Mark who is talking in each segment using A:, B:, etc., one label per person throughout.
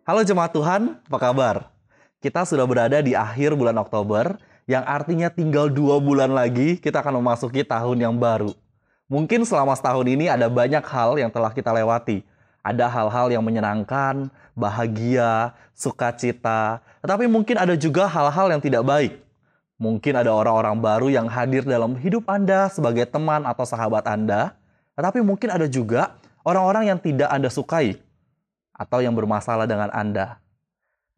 A: Halo jemaat Tuhan, apa kabar? Kita sudah berada di akhir bulan Oktober, yang artinya tinggal 2 bulan lagi kita akan memasuki tahun yang baru. Mungkin selama setahun ini ada banyak hal yang telah kita lewati. Ada hal-hal yang menyenangkan, bahagia, sukacita. Tetapi mungkin ada juga hal-hal yang tidak baik. Mungkin ada orang-orang baru yang hadir dalam hidup Anda sebagai teman atau sahabat Anda. Tetapi mungkin ada juga orang-orang yang tidak Anda sukai atau yang bermasalah dengan Anda.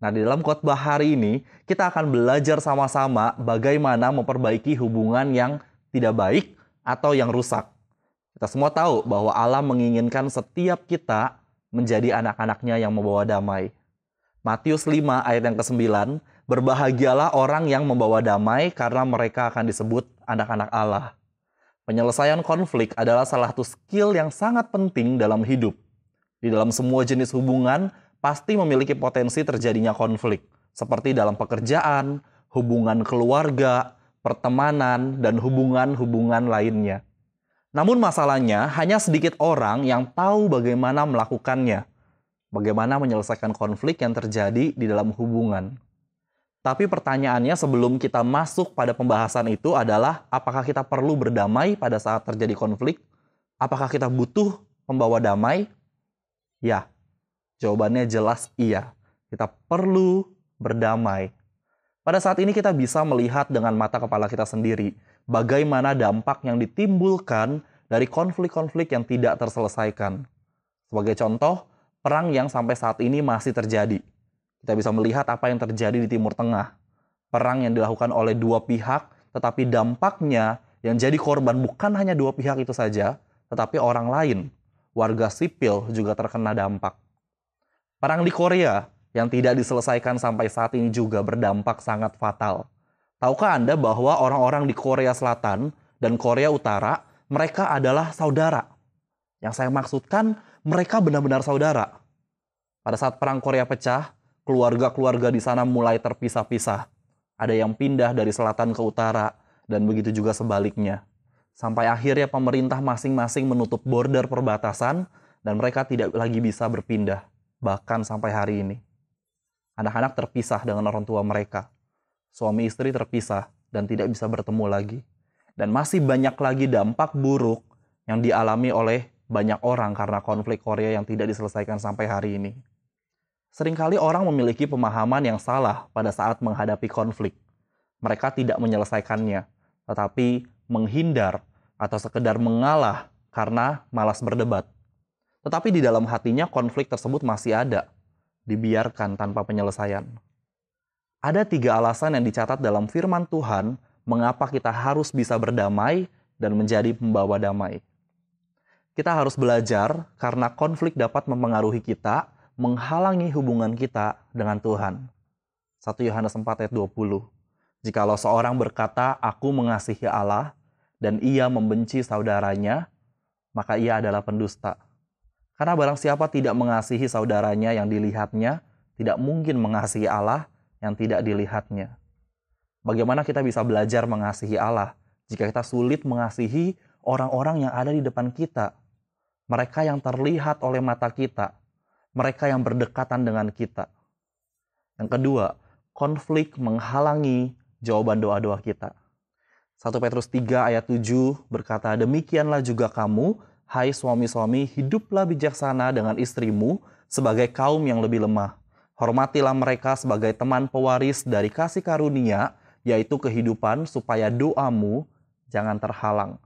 A: Nah, di dalam khotbah hari ini, kita akan belajar sama-sama bagaimana memperbaiki hubungan yang tidak baik atau yang rusak. Kita semua tahu bahwa Allah menginginkan setiap kita menjadi anak-anaknya yang membawa damai. Matius 5 ayat yang ke-9, berbahagialah orang yang membawa damai karena mereka akan disebut anak-anak Allah. Penyelesaian konflik adalah salah satu skill yang sangat penting dalam hidup. Di dalam semua jenis hubungan, pasti memiliki potensi terjadinya konflik, seperti dalam pekerjaan, hubungan keluarga, pertemanan, dan hubungan-hubungan lainnya. Namun masalahnya, hanya sedikit orang yang tahu bagaimana melakukannya, bagaimana menyelesaikan konflik yang terjadi di dalam hubungan. Tapi pertanyaannya sebelum kita masuk pada pembahasan itu adalah, apakah kita perlu berdamai pada saat terjadi konflik? Apakah kita butuh pembawa damai? Ya, jawabannya jelas iya. Kita perlu berdamai. Pada saat ini kita bisa melihat dengan mata kepala kita sendiri bagaimana dampak yang ditimbulkan dari konflik-konflik yang tidak terselesaikan. Sebagai contoh, perang yang sampai saat ini masih terjadi. Kita bisa melihat apa yang terjadi di Timur Tengah. Perang yang dilakukan oleh dua pihak, tetapi dampaknya yang jadi korban bukan hanya dua pihak itu saja, tetapi orang lain. Warga sipil juga terkena dampak. Perang di Korea yang tidak diselesaikan sampai saat ini juga berdampak sangat fatal. Tahukah Anda bahwa orang-orang di Korea Selatan dan Korea Utara, mereka adalah saudara? Yang saya maksudkan, mereka benar-benar saudara. Pada saat Perang Korea pecah, keluarga-keluarga di sana mulai terpisah-pisah. Ada yang pindah dari selatan ke utara, dan begitu juga sebaliknya. Sampai akhirnya pemerintah masing-masing menutup border perbatasan dan mereka tidak lagi bisa berpindah, bahkan sampai hari ini. Anak-anak terpisah dengan orang tua mereka. Suami istri terpisah dan tidak bisa bertemu lagi. Dan masih banyak lagi dampak buruk yang dialami oleh banyak orang karena konflik Korea yang tidak diselesaikan sampai hari ini. Seringkali orang memiliki pemahaman yang salah pada saat menghadapi konflik. Mereka tidak menyelesaikannya, tetapi menghindar atau sekedar mengalah karena malas berdebat. Tetapi di dalam hatinya konflik tersebut masih ada, dibiarkan tanpa penyelesaian. Ada 3 alasan yang dicatat dalam firman Tuhan mengapa kita harus bisa berdamai dan menjadi pembawa damai. Kita harus belajar karena konflik dapat mempengaruhi kita, menghalangi hubungan kita dengan Tuhan. 1 Yohanes 4 ayat 20. Jikalau seorang berkata, aku mengasihi Allah, dan ia membenci saudaranya, maka ia adalah pendusta. Karena barang siapa tidak mengasihi saudaranya yang dilihatnya, tidak mungkin mengasihi Allah yang tidak dilihatnya. Bagaimana kita bisa belajar mengasihi Allah jika kita sulit mengasihi orang-orang yang ada di depan kita? Mereka yang terlihat oleh mata kita, mereka yang berdekatan dengan kita. Yang kedua, konflik menghalangi jawaban doa-doa kita. 1 Petrus 3 ayat 7 berkata, demikianlah juga kamu, hai suami-suami, hiduplah bijaksana dengan istrimu sebagai kaum yang lebih lemah. Hormatilah mereka sebagai teman pewaris dari kasih karunia, yaitu kehidupan, supaya doamu jangan terhalang.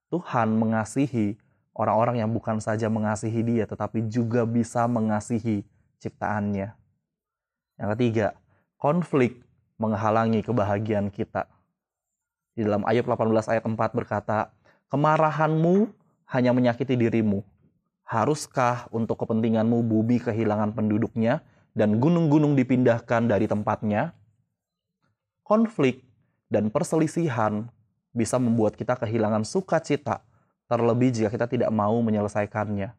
A: Tuhan mengasihi orang-orang yang bukan saja mengasihi Dia, tetapi juga bisa mengasihi ciptaannya. Yang ketiga, konflik menghalangi kebahagiaan kita. Di dalam Ayub 18 ayat 4 berkata, kemarahanmu hanya menyakiti dirimu. Haruskah untuk kepentinganmu bumi kehilangan penduduknya dan gunung-gunung dipindahkan dari tempatnya? Konflik dan perselisihan bisa membuat kita kehilangan sukacita, terlebih jika kita tidak mau menyelesaikannya.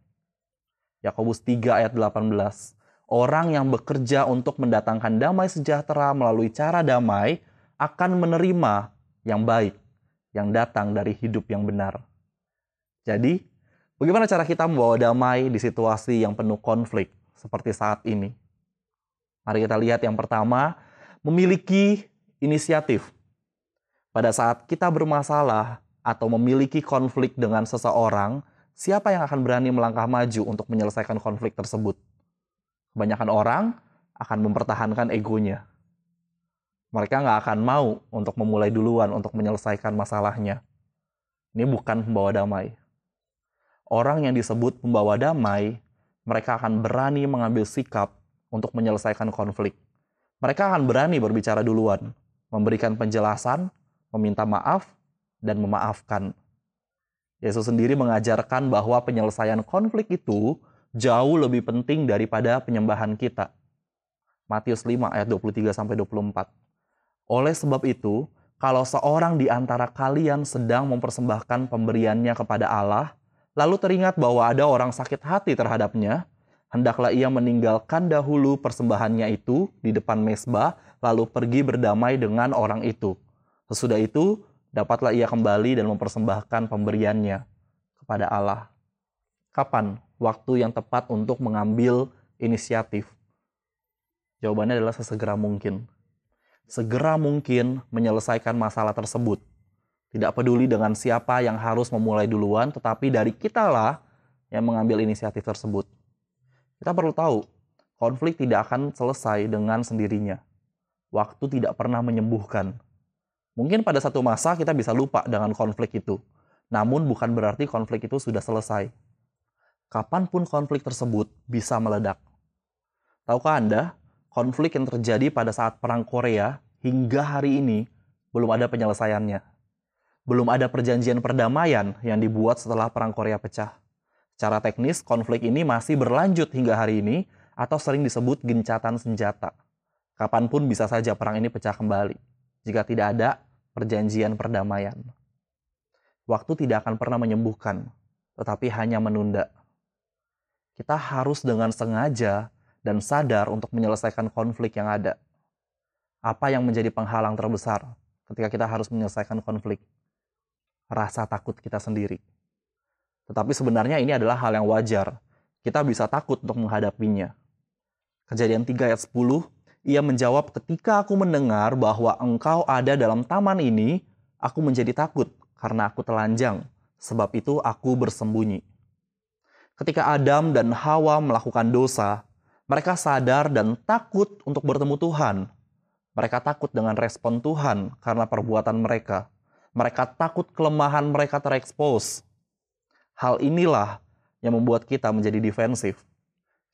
A: Yakobus 3 ayat 18. Orang yang bekerja untuk mendatangkan damai sejahtera melalui cara damai akan menerima yang baik yang datang dari hidup yang benar. Jadi, bagaimana cara kita membawa damai di situasi yang penuh konflik seperti saat ini? Mari kita lihat yang pertama, memiliki inisiatif. Pada saat kita bermasalah atau memiliki konflik dengan seseorang, siapa yang akan berani melangkah maju untuk menyelesaikan konflik tersebut? Kebanyakan orang akan mempertahankan egonya. Mereka nggak akan mau untuk memulai duluan untuk menyelesaikan masalahnya. Ini bukan pembawa damai. Orang yang disebut pembawa damai, mereka akan berani mengambil sikap untuk menyelesaikan konflik. Mereka akan berani berbicara duluan, memberikan penjelasan, meminta maaf, dan memaafkan. Yesus sendiri mengajarkan bahwa penyelesaian konflik itu jauh lebih penting daripada penyembahan kita. Matius 5 ayat 23-24. Oleh sebab itu, kalau seorang di antara kalian sedang mempersembahkan pemberiannya kepada Allah, lalu teringat bahwa ada orang sakit hati terhadapnya, hendaklah ia meninggalkan dahulu persembahannya itu di depan mezbah, lalu pergi berdamai dengan orang itu. Sesudah itu, dapatlah ia kembali dan mempersembahkan pemberiannya kepada Allah. Kapan waktu yang tepat untuk mengambil inisiatif? Jawabannya adalah sesegera mungkin. Segera mungkin menyelesaikan masalah tersebut. Tidak peduli dengan siapa yang harus memulai duluan, tetapi dari kitalah yang mengambil inisiatif tersebut. Kita perlu tahu, konflik tidak akan selesai dengan sendirinya. Waktu tidak pernah menyembuhkan. Mungkin pada satu masa kita bisa lupa dengan konflik itu. Namun bukan berarti konflik itu sudah selesai. Kapanpun konflik tersebut bisa meledak. Tahukah Anda, konflik yang terjadi pada saat Perang Korea hingga hari ini belum ada penyelesaiannya. Belum ada perjanjian perdamaian yang dibuat setelah Perang Korea pecah. Secara teknis, konflik ini masih berlanjut hingga hari ini atau sering disebut gencatan senjata. Kapanpun bisa saja perang ini pecah kembali jika tidak ada perjanjian perdamaian. Waktu tidak akan pernah menyembuhkan, tetapi hanya menunda. Kita harus dengan sengaja dan sadar untuk menyelesaikan konflik yang ada. Apa yang menjadi penghalang terbesar ketika kita harus menyelesaikan konflik? Rasa takut kita sendiri. Tetapi sebenarnya ini adalah hal yang wajar. Kita bisa takut untuk menghadapinya. Kejadian 3 ayat 10, ia menjawab, ketika aku mendengar bahwa engkau ada dalam taman ini, aku menjadi takut karena aku telanjang, sebab itu aku bersembunyi. Ketika Adam dan Hawa melakukan dosa, mereka sadar dan takut untuk bertemu Tuhan. Mereka takut dengan respon Tuhan karena perbuatan mereka. Mereka takut kelemahan mereka terekspos. Hal inilah yang membuat kita menjadi defensif.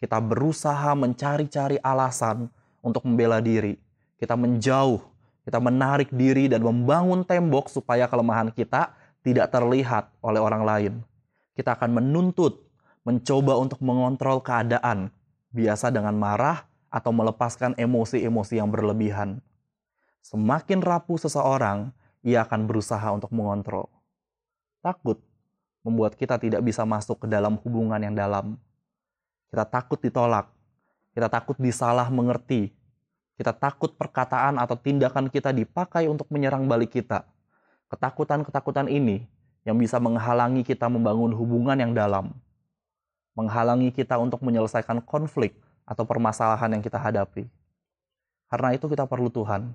A: Kita berusaha mencari-cari alasan untuk membela diri. Kita menjauh, kita menarik diri dan membangun tembok supaya kelemahan kita tidak terlihat oleh orang lain. Kita akan menuntut, mencoba untuk mengontrol keadaan, biasa dengan marah atau melepaskan emosi-emosi yang berlebihan. Semakin rapuh seseorang, ia akan berusaha untuk mengontrol. Takut membuat kita tidak bisa masuk ke dalam hubungan yang dalam. Kita takut ditolak. Kita takut disalah mengerti. Kita takut perkataan atau tindakan kita dipakai untuk menyerang balik kita. Ketakutan-ketakutan ini yang bisa menghalangi kita membangun hubungan yang dalam. Menghalangi kita untuk menyelesaikan konflik atau permasalahan yang kita hadapi. Karena itu kita perlu Tuhan.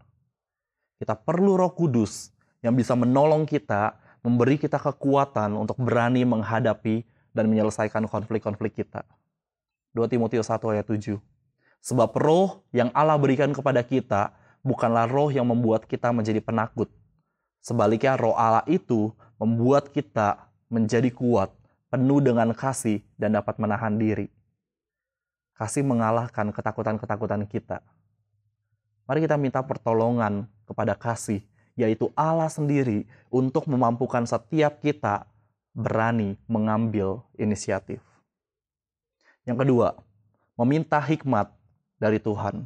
A: Kita perlu Roh Kudus yang bisa menolong kita, memberi kita kekuatan untuk berani menghadapi dan menyelesaikan konflik-konflik kita. 2 Timotius 1 ayat 7. Sebab roh yang Allah berikan kepada kita bukanlah roh yang membuat kita menjadi penakut. Sebaliknya roh Allah itu membuat kita menjadi kuat, penuh dengan kasih dan dapat menahan diri. Kasih mengalahkan ketakutan-ketakutan kita. Mari kita minta pertolongan kepada kasih, yaitu Allah sendiri, untuk memampukan setiap kita berani mengambil inisiatif. Yang kedua, meminta hikmat dari Tuhan.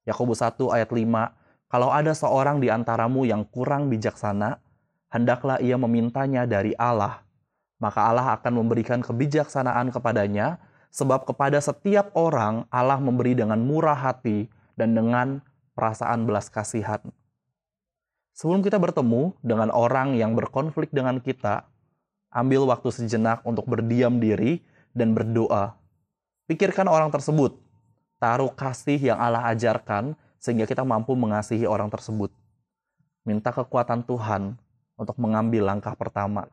A: Yakobus 1 ayat 5, kalau ada seorang di antaramu yang kurang bijaksana, hendaklah ia memintanya dari Allah. Maka Allah akan memberikan kebijaksanaan kepadanya, sebab kepada setiap orang Allah memberi dengan murah hati dan dengan perasaan belas kasihan. Sebelum kita bertemu dengan orang yang berkonflik dengan kita, ambil waktu sejenak untuk berdiam diri dan berdoa. Pikirkan orang tersebut. Taruh kasih yang Allah ajarkan sehingga kita mampu mengasihi orang tersebut. Minta kekuatan Tuhan untuk mengambil langkah pertama.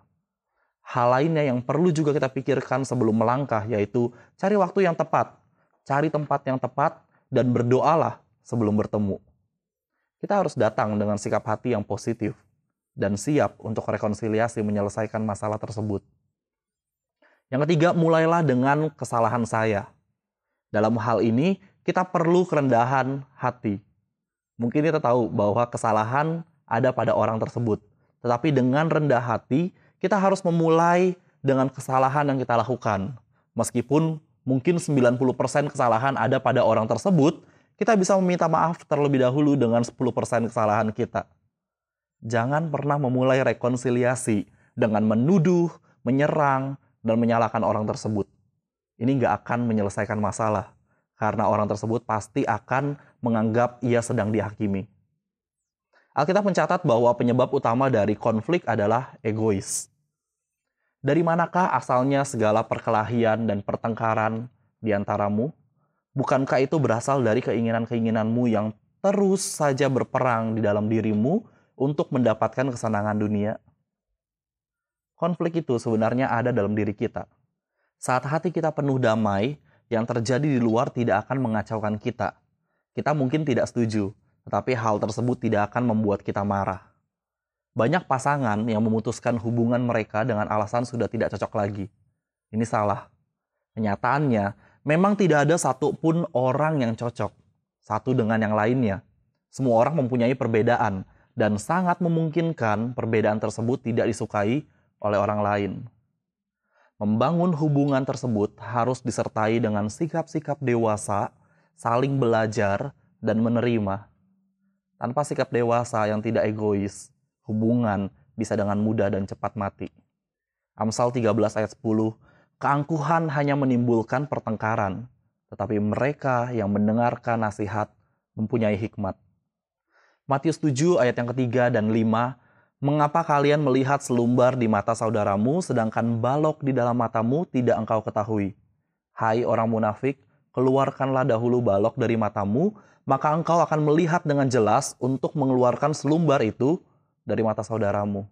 A: Hal lainnya yang perlu juga kita pikirkan sebelum melangkah yaitu cari waktu yang tepat, cari tempat yang tepat, dan berdoalah sebelum bertemu. Kita harus datang dengan sikap hati yang positif dan siap untuk rekonsiliasi menyelesaikan masalah tersebut. Yang ketiga, mulailah dengan kesalahan saya. Dalam hal ini, kita perlu kerendahan hati. Mungkin kita tahu bahwa kesalahan ada pada orang tersebut. Tetapi dengan rendah hati, kita harus memulai dengan kesalahan yang kita lakukan. Meskipun mungkin 90% kesalahan ada pada orang tersebut, kita bisa meminta maaf terlebih dahulu dengan 10% kesalahan kita. Jangan pernah memulai rekonsiliasi dengan menuduh, menyerang, dan menyalahkan orang tersebut. Ini nggak akan menyelesaikan masalah, karena orang tersebut pasti akan menganggap ia sedang dihakimi. Alkitab mencatat bahwa penyebab utama dari konflik adalah egois. Dari manakah asalnya segala perkelahian dan pertengkaran di antaramu? Bukankah itu berasal dari keinginan-keinginanmu yang terus saja berperang di dalam dirimu untuk mendapatkan kesenangan dunia? Konflik itu sebenarnya ada dalam diri kita. Saat hati kita penuh damai, yang terjadi di luar tidak akan mengacaukan kita. Kita mungkin tidak setuju, tetapi hal tersebut tidak akan membuat kita marah. Banyak pasangan yang memutuskan hubungan mereka dengan alasan sudah tidak cocok lagi. Ini salah. Kenyataannya, memang tidak ada satupun orang yang cocok satu dengan yang lainnya. Semua orang mempunyai perbedaan dan sangat memungkinkan perbedaan tersebut tidak disukai oleh orang lain. Membangun hubungan tersebut harus disertai dengan sikap-sikap dewasa, saling belajar, dan menerima. Tanpa sikap dewasa yang tidak egois, hubungan bisa dengan mudah dan cepat mati. Amsal 13 ayat 10, keangkuhan hanya menimbulkan pertengkaran, tetapi mereka yang mendengarkan nasihat mempunyai hikmat. Matius 7 ayat yang ketiga dan 5, mengapa kalian melihat selumbar di mata saudaramu, sedangkan balok di dalam matamu tidak engkau ketahui? Hai orang munafik, keluarkanlah dahulu balok dari matamu, maka engkau akan melihat dengan jelas untuk mengeluarkan selumbar itu dari mata saudaramu.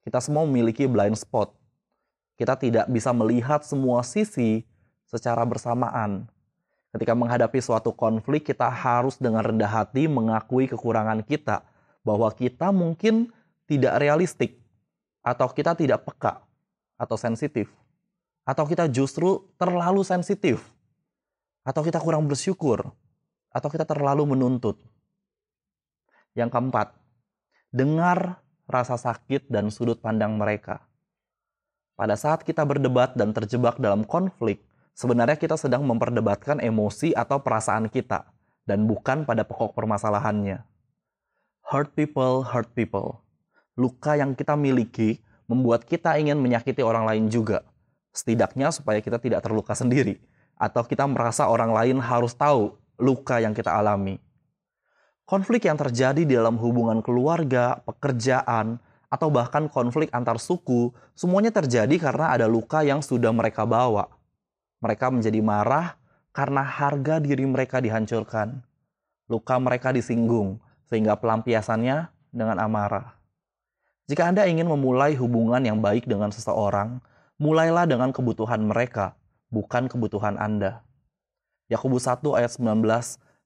A: Kita semua memiliki blind spot. Kita tidak bisa melihat semua sisi secara bersamaan. Ketika menghadapi suatu konflik, kita harus dengan rendah hati mengakui kekurangan kita, bahwa kita mungkin tidak realistik, atau kita tidak peka, atau sensitif, atau kita justru terlalu sensitif, atau kita kurang bersyukur, atau kita terlalu menuntut. Yang keempat, dengar rasa sakit dan sudut pandang mereka. Pada saat kita berdebat dan terjebak dalam konflik, sebenarnya kita sedang memperdebatkan emosi atau perasaan kita, dan bukan pada pokok permasalahannya. Hurt people. Luka yang kita miliki membuat kita ingin menyakiti orang lain juga. Setidaknya supaya kita tidak terluka sendiri. Atau kita merasa orang lain harus tahu luka yang kita alami. Konflik yang terjadi di dalam hubungan keluarga, pekerjaan, atau bahkan konflik antar suku, semuanya terjadi karena ada luka yang sudah mereka bawa. Mereka menjadi marah karena harga diri mereka dihancurkan. Luka mereka disinggung, sehingga pelampiasannya dengan amarah. Jika Anda ingin memulai hubungan yang baik dengan seseorang, mulailah dengan kebutuhan mereka, bukan kebutuhan Anda. Yakobus 1 ayat 19,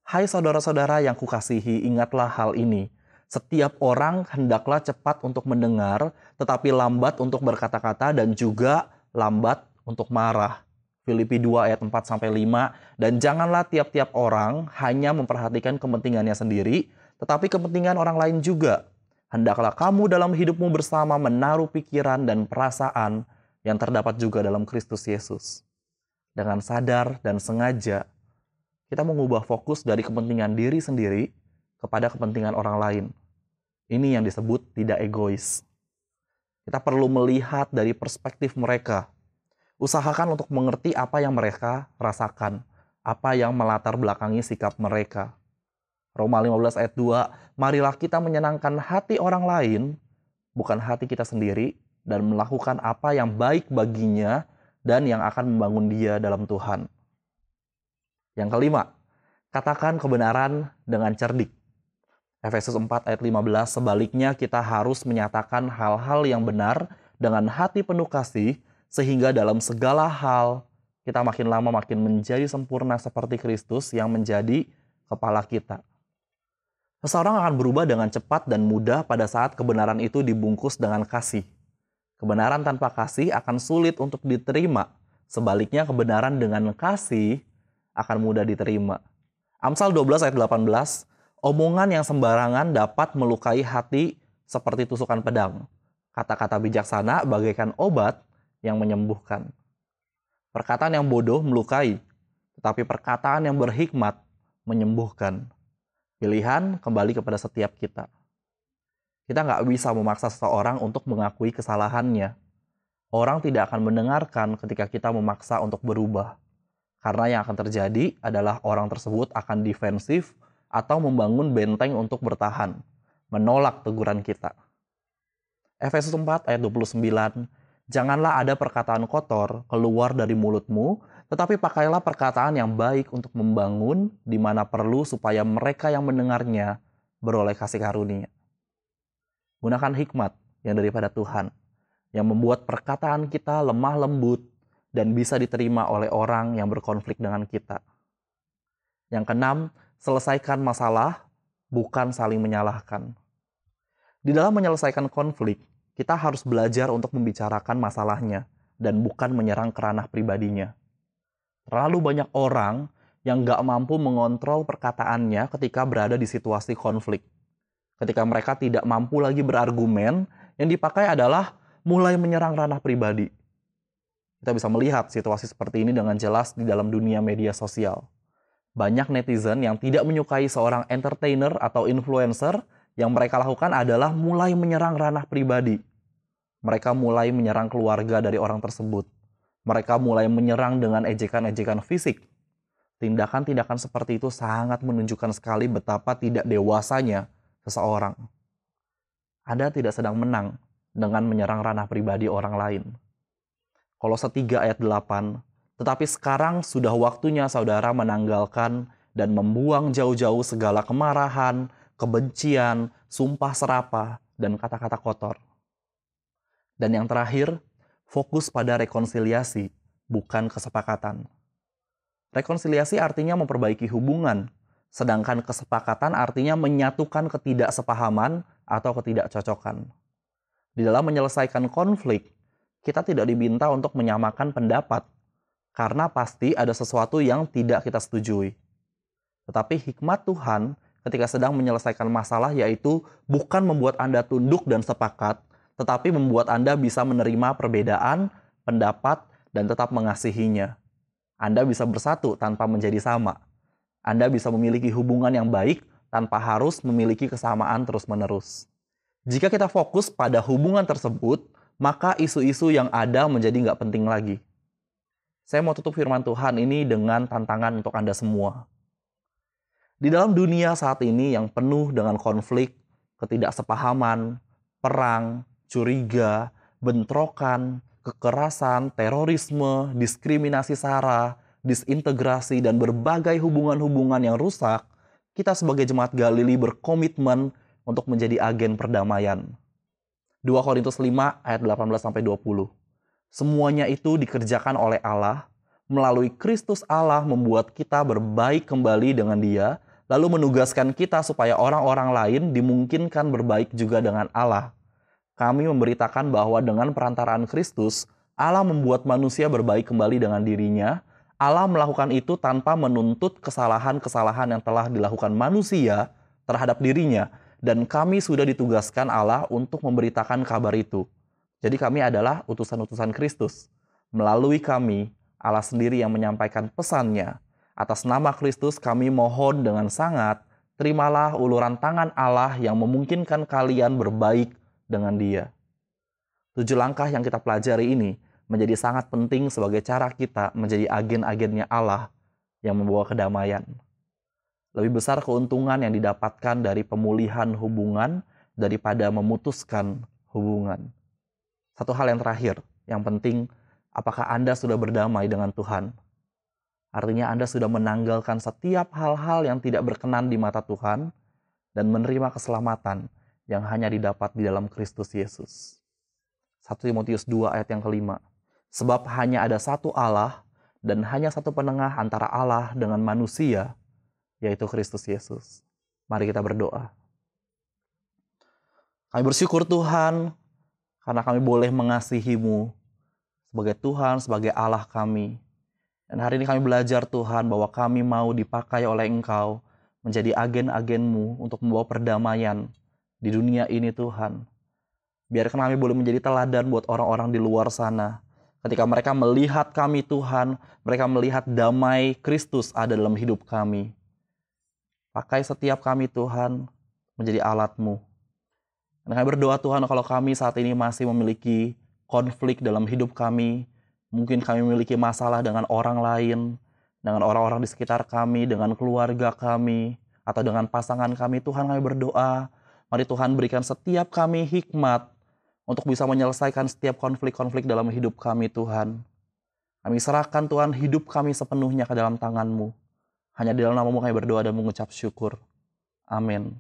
A: hai saudara-saudara yang kukasihi, ingatlah hal ini. Setiap orang hendaklah cepat untuk mendengar, tetapi lambat untuk berkata-kata dan juga lambat untuk marah. Filipi 2 ayat 4-5, dan janganlah tiap-tiap orang hanya memperhatikan kepentingannya sendiri, tetapi kepentingan orang lain juga. Hendaklah kamu dalam hidupmu bersama menaruh pikiran dan perasaan yang terdapat juga dalam Kristus Yesus. Dengan sadar dan sengaja, kita mengubah fokus dari kepentingan diri sendiri kepada kepentingan orang lain. Ini yang disebut tidak egois. Kita perlu melihat dari perspektif mereka. Usahakan untuk mengerti apa yang mereka rasakan, apa yang melatar belakangi sikap mereka. Roma 15 ayat 2, marilah kita menyenangkan hati orang lain, bukan hati kita sendiri, dan melakukan apa yang baik baginya dan yang akan membangun dia dalam Tuhan. Yang kelima, katakan kebenaran dengan cerdik. Efesus 4 ayat 15, sebaliknya kita harus menyatakan hal-hal yang benar dengan hati penuh kasih, sehingga dalam segala hal kita makin lama makin menjadi sempurna seperti Kristus yang menjadi kepala kita. Seseorang akan berubah dengan cepat dan mudah pada saat kebenaran itu dibungkus dengan kasih. Kebenaran tanpa kasih akan sulit untuk diterima. Sebaliknya kebenaran dengan kasih akan mudah diterima. Amsal 12 ayat 18, omongan yang sembarangan dapat melukai hati seperti tusukan pedang. Kata-kata bijaksana bagaikan obat yang menyembuhkan. Perkataan yang bodoh melukai, tetapi perkataan yang berhikmat menyembuhkan. Pilihan kembali kepada setiap kita. Kita nggak bisa memaksa seseorang untuk mengakui kesalahannya. Orang tidak akan mendengarkan ketika kita memaksa untuk berubah. Karena yang akan terjadi adalah orang tersebut akan defensif atau membangun benteng untuk bertahan, menolak teguran kita. Efesus 4 ayat 29, janganlah ada perkataan kotor keluar dari mulutmu, tetapi pakailah perkataan yang baik untuk membangun di mana perlu supaya mereka yang mendengarnya beroleh kasih karunia. Gunakan hikmat yang daripada Tuhan, yang membuat perkataan kita lemah lembut dan bisa diterima oleh orang yang berkonflik dengan kita. Yang keenam, selesaikan masalah, bukan saling menyalahkan. Di dalam menyelesaikan konflik, kita harus belajar untuk membicarakan masalahnya dan bukan menyerang ke ranah pribadinya. Terlalu banyak orang yang gak mampu mengontrol perkataannya ketika berada di situasi konflik. Ketika mereka tidak mampu lagi berargumen, yang dipakai adalah mulai menyerang ranah pribadi. Kita bisa melihat situasi seperti ini dengan jelas di dalam dunia media sosial. Banyak netizen yang tidak menyukai seorang entertainer atau influencer, yang mereka lakukan adalah mulai menyerang ranah pribadi. Mereka mulai menyerang keluarga dari orang tersebut. Mereka mulai menyerang dengan ejekan-ejekan fisik. Tindakan-tindakan seperti itu sangat menunjukkan sekali betapa tidak dewasanya seseorang. Anda tidak sedang menang dengan menyerang ranah pribadi orang lain. Kolose 3 ayat 8, tetapi sekarang sudah waktunya saudara menanggalkan dan membuang jauh-jauh segala kemarahan, kebencian, sumpah serapah, dan kata-kata kotor. Dan yang terakhir, fokus pada rekonsiliasi, bukan kesepakatan. Rekonsiliasi artinya memperbaiki hubungan, sedangkan kesepakatan artinya menyatukan ketidaksepahaman atau ketidakcocokan. Di dalam menyelesaikan konflik, kita tidak diminta untuk menyamakan pendapat, karena pasti ada sesuatu yang tidak kita setujui. Tetapi hikmat Tuhan ketika sedang menyelesaikan masalah yaitu bukan membuat Anda tunduk dan sepakat, tetapi membuat Anda bisa menerima perbedaan, pendapat, dan tetap mengasihinya. Anda bisa bersatu tanpa menjadi sama. Anda bisa memiliki hubungan yang baik tanpa harus memiliki kesamaan terus-menerus. Jika kita fokus pada hubungan tersebut, maka isu-isu yang ada menjadi nggak penting lagi. Saya mau tutup firman Tuhan ini dengan tantangan untuk Anda semua. Di dalam dunia saat ini yang penuh dengan konflik, ketidaksepahaman, perang, curiga, bentrokan, kekerasan, terorisme, diskriminasi sara, disintegrasi, dan berbagai hubungan-hubungan yang rusak, kita sebagai jemaat Galili berkomitmen untuk menjadi agen perdamaian. 2 Korintus 5 ayat 18-20. Semuanya itu dikerjakan oleh Allah, melalui Kristus Allah membuat kita berbaik kembali dengan Dia, lalu menugaskan kita supaya orang-orang lain dimungkinkan berbaik juga dengan Allah. Kami memberitakan bahwa dengan perantaraan Kristus, Allah membuat manusia berbaik kembali dengan dirinya. Allah melakukan itu tanpa menuntut kesalahan-kesalahan yang telah dilakukan manusia terhadap dirinya. Dan kami sudah ditugaskan Allah untuk memberitakan kabar itu. Jadi kami adalah utusan-utusan Kristus. Melalui kami, Allah sendiri yang menyampaikan pesannya. Atas nama Kristus kami mohon dengan sangat, terimalah uluran tangan Allah yang memungkinkan kalian berbaik dengan Dia. 7 langkah yang kita pelajari ini menjadi sangat penting sebagai cara kita menjadi agen-agennya Allah yang membawa kedamaian. Lebih besar keuntungan yang didapatkan dari pemulihan hubungan daripada memutuskan hubungan. Satu hal yang terakhir, yang penting, apakah Anda sudah berdamai dengan Tuhan? Artinya Anda sudah menanggalkan setiap hal-hal yang tidak berkenan di mata Tuhan dan menerima keselamatan yang hanya didapat di dalam Kristus Yesus. 1 Timotius 2 ayat yang kelima. Sebab hanya ada satu Allah dan hanya satu penengah antara Allah dengan manusia, yaitu Kristus Yesus. Mari kita berdoa. Kami bersyukur Tuhan, karena kami boleh mengasihi-Mu sebagai Tuhan, sebagai Allah kami. Dan hari ini kami belajar Tuhan bahwa kami mau dipakai oleh Engkau menjadi agen-agen-Mu untuk membawa perdamaian di dunia ini Tuhan. Biarkan kami boleh menjadi teladan buat orang-orang di luar sana. Ketika mereka melihat kami Tuhan, mereka melihat damai Kristus ada dalam hidup kami. Pakai setiap kami Tuhan menjadi alat-Mu. Dan kami berdoa Tuhan kalau kami saat ini masih memiliki konflik dalam hidup kami, mungkin kami memiliki masalah dengan orang lain, dengan orang-orang di sekitar kami, dengan keluarga kami, atau dengan pasangan kami, Tuhan kami berdoa, mari Tuhan berikan setiap kami hikmat untuk bisa menyelesaikan setiap konflik-konflik dalam hidup kami Tuhan. Kami serahkan Tuhan hidup kami sepenuhnya ke dalam tangan-Mu. Hanya di dalam nama-Mu kami berdoa dan mengucap syukur. Amin.